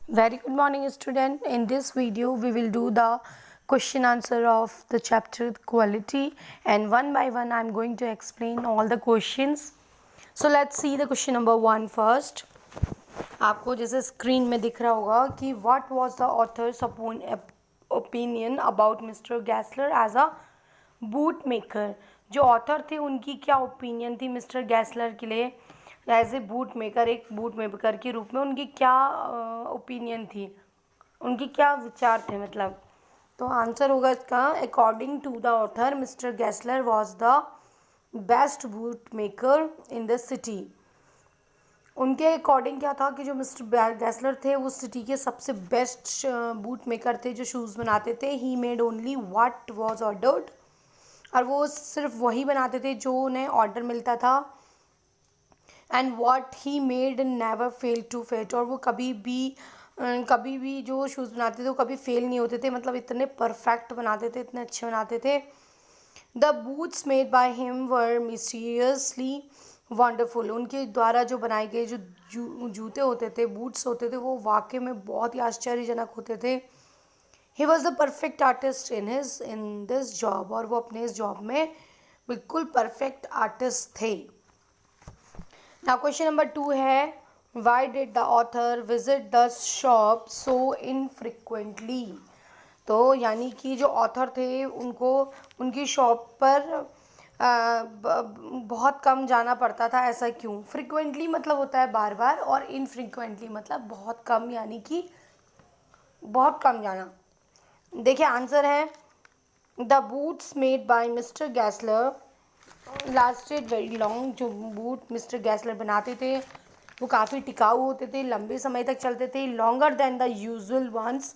Very good morning, student. In this video, we will do the question answer of the chapter quality, and one by one, I am going to explain all the questions. So let's see the question number 1 first. आपको जैसे screen में दिख रहा होगा कि what was the author's opinion about Mr. Gessler as a boot maker. जो author थे उनकी क्या ओपिनियन थी मिस्टर गैसलर के लिए एज ए बूट मेकर, एक बूट मेकर के रूप में उनकी क्या ओपिनियन थी, उनकी क्या विचार थे मतलब. तो आंसर होगा इसका according to the author mister Gessler was the best boot maker in the city. उनके अकॉर्डिंग क्या था कि जो मिस्टर गैसलर थे वो सिटी के सबसे बेस्ट बूट मेकर थे जो शूज़ बनाते थे. He made only what was ordered, और वो सिर्फ वही बनाते थे जो उन्हें ऑर्डर मिलता था. And what he made never fail to fate, और वो कभी भी जो शूज़ बनाते थे वो कभी फेल नहीं होते थे, मतलब इतने परफेक्ट बनाते थे, इतने अच्छे बनाते थे. The boots made by him were mysteriously wonderful. उनके द्वारा जो बनाए गए जो जूते होते थे, बूट्स होते थे, वो वाकई में बहुत ही आश्चर्यजनक होते थे. He was the perfect artist in this job, और वो अपने इस जॉब में बिल्कुल परफेक्ट आर्टिस्ट थे. नाउ क्वेश्चन नंबर 2 है why did the author visit the shop so infrequently. तो यानी कि जो ऑथर थे उनको उनकी शॉप पर बहुत कम जाना पड़ता था, ऐसा क्यों. फ्रिक्वेंटली मतलब होता है बार बार, और इनफ्रिक्वेंटली मतलब बहुत कम, यानी कि बहुत कम जाना. देखिए आंसर है the boots made by mister Gessler lasted very long. जो बूट मिस्टर गैसलर बनाते थे वो काफ़ी टिकाऊ होते थे, लंबे समय तक चलते थे. Longer than the usual ones,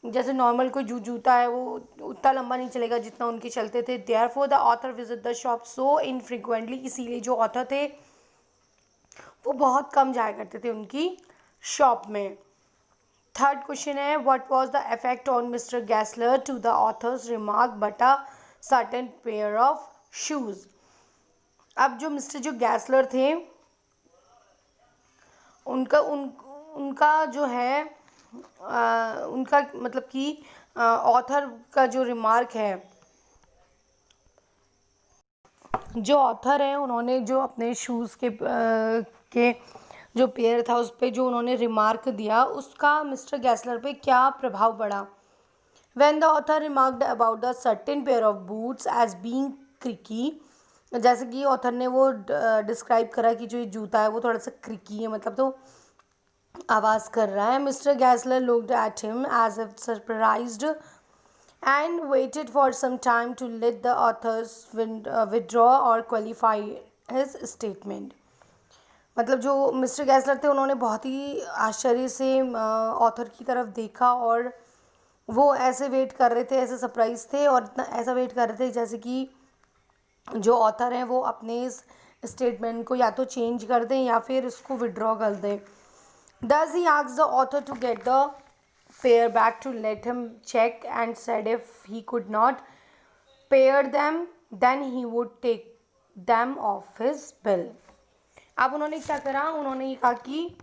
जैसे नॉर्मल कोई जूता है वो उतना लंबा नहीं चलेगा जितना उनके चलते थे. Therefore the author visit the shop so infrequently, इसीलिए जो ऑथर थे वो बहुत कम जाया करते थे उनकी शॉप में. थर्ड क्वेश्चन है what was the effect on mister Gessler to the author's remark but a certain pair of shoes. अब जो मिस्टर जो गैसलर थे उनका जो है उनका मतलब कि ऑथर का जो रिमार्क है, जो ऑथर है उन्होंने जो अपने शूज़ के जो पेयर था उस पर जो उन्होंने रिमार्क दिया उसका मिस्टर गैसलर पे क्या प्रभाव पड़ा. When the author remarked about the certain pair of boots as being creaky, जैसे कि ऑथर ने वो डिस्क्राइब करा कि जो ये जूता है वो थोड़ा सा क्रिकी है, मतलब तो आवाज़ कर रहा है. Mister Gessler looked at him as if surprised and waited for some time to let the authors withdraw or qualify his statement. मतलब जो मिस्टर गैसलर थे उन्होंने बहुत ही आश्चर्य से ऑथर की तरफ देखा, और वो ऐसे वेट कर रहे थे, ऐसे सरप्राइज थे और इतना ऐसा वेट कर रहे थे जैसे कि जो ऑथर हैं वो अपने इस स्टेटमेंट को या तो चेंज कर दें या फिर इसको विड्रॉ कर दें. Thus he asked the author to get the pair back to let him check, and said if he could not pair them then he would take them off his bill. अब उन्होंने क्या करा, उन्होंने ये कहा कि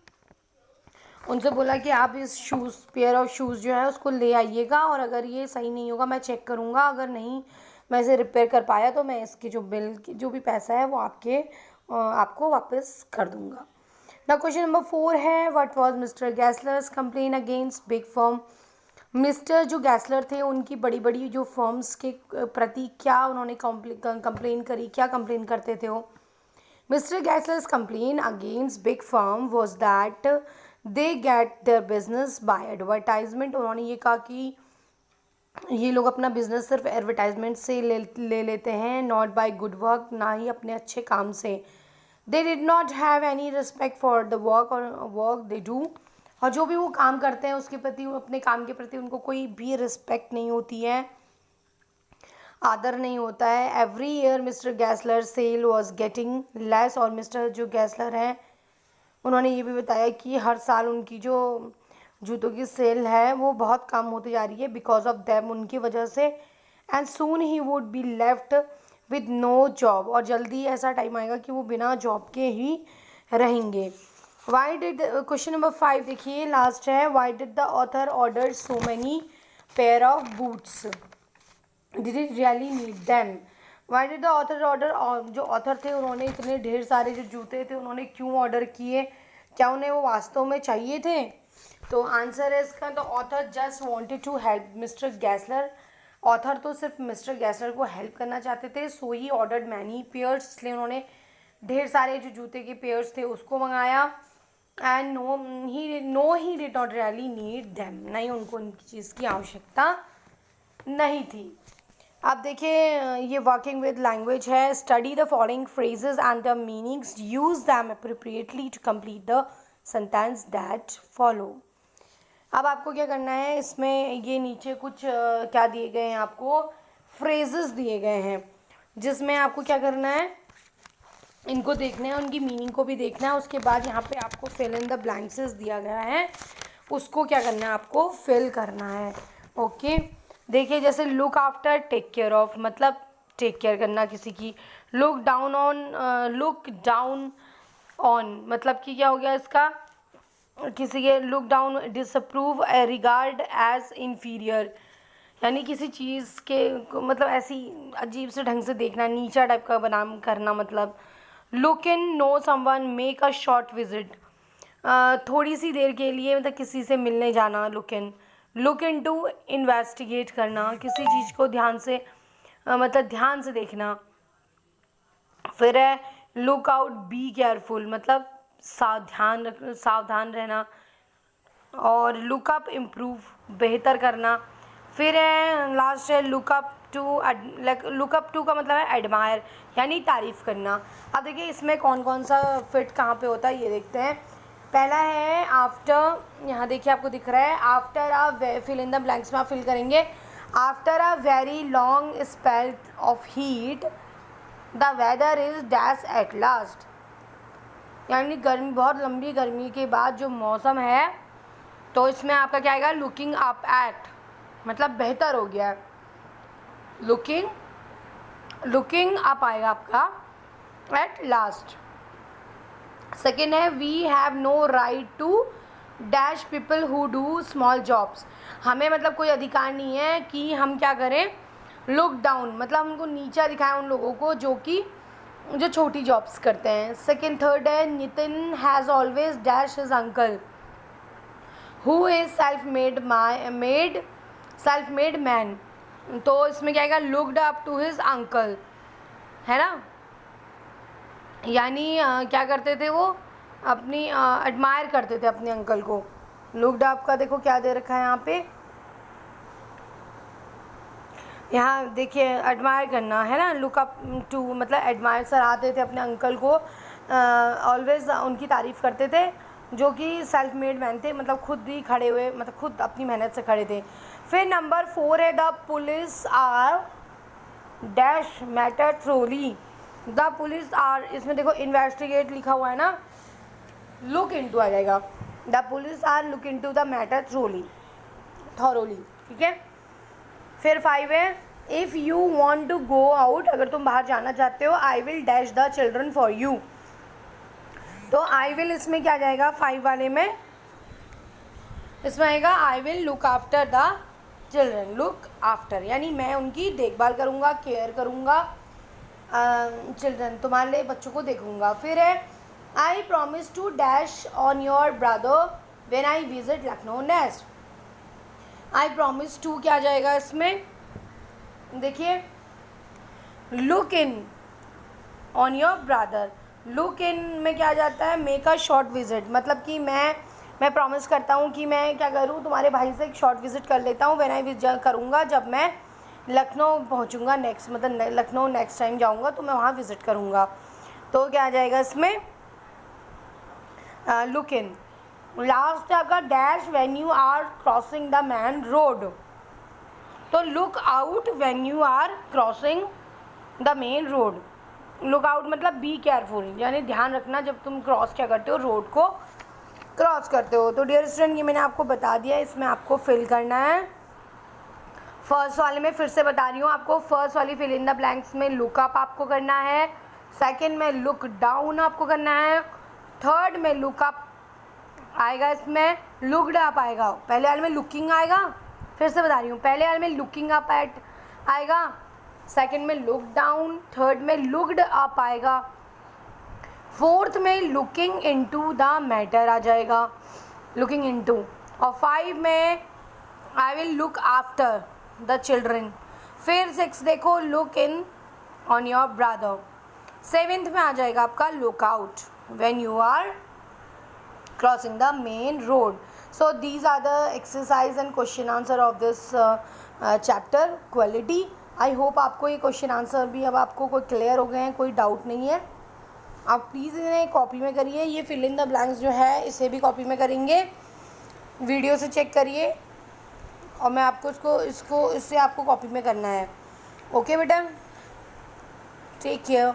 उनसे बोला कि आप इस शूज़ पेयर ऑफ शूज़ जो है उसको ले आइएगा, और अगर ये सही नहीं होगा मैं चेक करूँगा, अगर नहीं मैं इसे रिपेयर कर पाया तो मैं इसकी जो बिल की जो भी पैसा है वो आपको वापस कर दूँगा. ना क्वेश्चन नंबर 4 है what was mister Gessler's complain against big firm. Mister जो गैसलर थे उनकी बड़ी बड़ी जो फर्म्स के प्रति क्या उन्होंने कंप्लेन करी, क्या कंप्लेन करते थे वो. Mister Gessler's complain against big firm was that they get their business by advertisement. उन्होंने ये कहा कि ये लोग अपना बिजनेस सिर्फ एडवर्टाइजमेंट से ले लेते हैं, नॉट बाय गुड वर्क, ना ही अपने अच्छे काम से. They did not have any respect for the work they do, और जो भी वो काम करते हैं उसके प्रति, अपने काम के प्रति उनको कोई भी रिस्पेक्ट नहीं होती है, आदर नहीं होता है. Every year mister Gessler sale was getting less, और मिस्टर जो गैसलर हैं उन्होंने ये भी बताया कि हर साल उनकी जो जूतों की सेल है वो बहुत कम होती जा रही है बिकॉज ऑफ दैम, उनकी वजह से. And soon he would be left with no job, और जल्दी ऐसा टाइम आएगा कि वो बिना जॉब के ही रहेंगे. वाई डिड, क्वेश्चन नंबर 5 देखिए लास्ट है, why did the author order so many pair of boots, did it really need them. Y did the author order, जो ऑथर थे उन्होंने इतने ढेर सारे जो जूते थे उन्होंने क्यों ऑर्डर किए, क्या उन्हें वो वास्तव में चाहिए थे। तो आंसर है इसका, तो author just wanted to help mister Gessler, author तो सिर्फ मिस्टर गैसलर को हेल्प करना चाहते थे। So he ordered many pairs, इसलिए उन्होंने ढेर सारे जो जूते के पेयर्स थे उसको मंगाया। And no he did not really need them, नहीं उनको उनकी चीज़ की आवश्यकता नहीं थी। अब देखिए ये वर्किंग विद लैंग्वेज है। Study the following phrases and the meanings, use them appropriately to complete the sentence that follow. अब आपको क्या करना है, इसमें ये नीचे कुछ क्या दिए गए हैं, आपको फ्रेजेस दिए गए हैं, जिसमें आपको क्या करना है, इनको देखना है, उनकी मीनिंग को भी देखना है। उसके बाद यहाँ पे आपको फिल इन द ब्लैंक्सेस दिया गया है, उसको क्या करना है, आपको फिल करना है। ओके, देखिए जैसे look after, take care of, मतलब टेक केयर करना किसी की। Look down on, look down on मतलब कि क्या हो गया इसका, किसी के look down, disapprove, regard as inferior, यानी किसी चीज़ के मतलब ऐसी अजीब से ढंग से देखना, नीचा टाइप का बना करना मतलब। Look in, know someone, make a short visit, थोड़ी सी देर के लिए मतलब किसी से मिलने जाना, look in. Look in to, investigate करना, किसी चीज़ को ध्यान से मतलब ध्यान से देखना। फिर है लुक आउट, बी केयरफुल मतलब सावधान रहना। और लुकअप, इम्प्रूव, बेहतर करना। फिर है लास्ट है लुकअप टू, लुकअप टू का मतलब है एडमायर, यानी तारीफ़ करना। अब देखिए इसमें कौन कौन सा फिट कहाँ पे होता है ये देखते हैं। पहला है आफ्टर, यहाँ देखिए आपको दिख रहा है, after a, fill in the blanks में आप फिल करेंगे। After a very long spell of heat the weather is dash at last, यानी गर्मी, बहुत लंबी गर्मी के बाद जो मौसम है, तो इसमें आपका क्या आएगा, लुकिंग अप एट, मतलब बेहतर हो गया। लुकिंग अप आएगा आपका एट लास्ट। सेकेंड है we have no right to dash people who do small jobs, हमें मतलब कोई अधिकार नहीं है कि हम क्या करें, लुक डाउन मतलब हमको नीचा दिखाएं उन लोगों को जो छोटी जॉब्स करते हैं। सेकेंड, थर्ड है Nitin has always dash his uncle who is self made man, तो इसमें क्या आएगा, looked up to his uncle, है ना, यानी क्या करते थे वो, अपनी एडमायर करते थे अपने अंकल को। लुक्ड अप का देखो क्या दे रखा है यहाँ पे, यहाँ देखिए एडमायर करना है ना, लुक अप टू मतलब एडमायर, सराहते थे अपने अंकल को, ऑलवेज उनकी तारीफ़ करते थे, जो कि सेल्फ मेड मैन थे, मतलब खुद ही खड़े हुए, मतलब खुद अपनी मेहनत से खड़े थे। फिर नंबर 4 है the police are dash matter thoroughly, the police are, इसमें देखो इन्वेस्टिगेट लिखा हुआ है ना, लुक इनटू आ जाएगा, the police are look into the matter thoroughly, ठीक है। फिर 5 है if you want to go out, अगर तुम बाहर जाना चाहते हो, I will dash the children for you, तो आई विल इसमें क्या जाएगा, 5 वाले में इसमें आएगा आई will look after the children, look after यानी मैं उनकी देखभाल करूँगा, केयर करूँगा, चिल्ड्रन तुम्हारे लिए बच्चों को देखूँगा। फिर है I promise to dash on your brother when I visit Lucknow next, I promise to क्या जाएगा इसमें, देखिए look in on your brother, look in में क्या जाता है, मेक अ शॉर्ट विजिट, मतलब कि मैं प्रॉमिस करता हूँ कि मैं क्या करूँ, तुम्हारे भाई से एक शॉर्ट विजिट कर लेता हूँ, व्हेन आई विजिट करूँगा, जब मैं लखनऊ पहुँचूँगा नेक्स्ट, मतलब लखनऊ नेक्स्ट टाइम जाऊँगा तो मैं वहाँ विजिट करूँगा, तो क्या आ जाएगा इसमें, लुक इन। लास्ट आपका dash when you are crossing the main road, तो look out when you are crossing the main road, look out मतलब बी केयरफुल, यानी ध्यान रखना जब तुम क्रॉस क्या करते हो, रोड को क्रॉस करते हो। तो डियर स्टूडेंट ये मैंने आपको बता दिया, इसमें आपको फिल करना है। फर्स्ट वाले में फिर से बता रही हूँ आपको, फर्स्ट वाली फिल इन द ब्लैंक्स में लुकअप आपको करना है, सेकेंड में लुक डाउन आपको करना है, थर्ड में लुकअप आएगा इसमें लुक्ड अप आएगा, पहले वाले में लुकिंग आएगा, फिर से बता रही हूँ, पहले वाले में लुकिंग अप एट आएगा, सेकंड में लुक डाउन, थर्ड में लुक्ड अप आएगा, फोर्थ में लुकिंग इनटू द मैटर आ जाएगा, लुकिंग इनटू, और 5 में I will look after the children, फिर 6 देखो look in on your brother, 7th में आ जाएगा आपका look out when you are crossing the main road. So these are the exercise and question answer of this chapter quality. I hope आपको ये question answer भी अब आपको कोई क्लियर हो गए हैं, कोई डाउट नहीं है। आप प्लीज़ इन्हें कॉपी में करिए, ये फिल इन द ब्लैंक्स जो है इसे भी कॉपी में करेंगे, वीडियो से चेक करिए, और मैं आपको इससे आपको कॉपी में करना है। ओके बेटा, टेक केयर।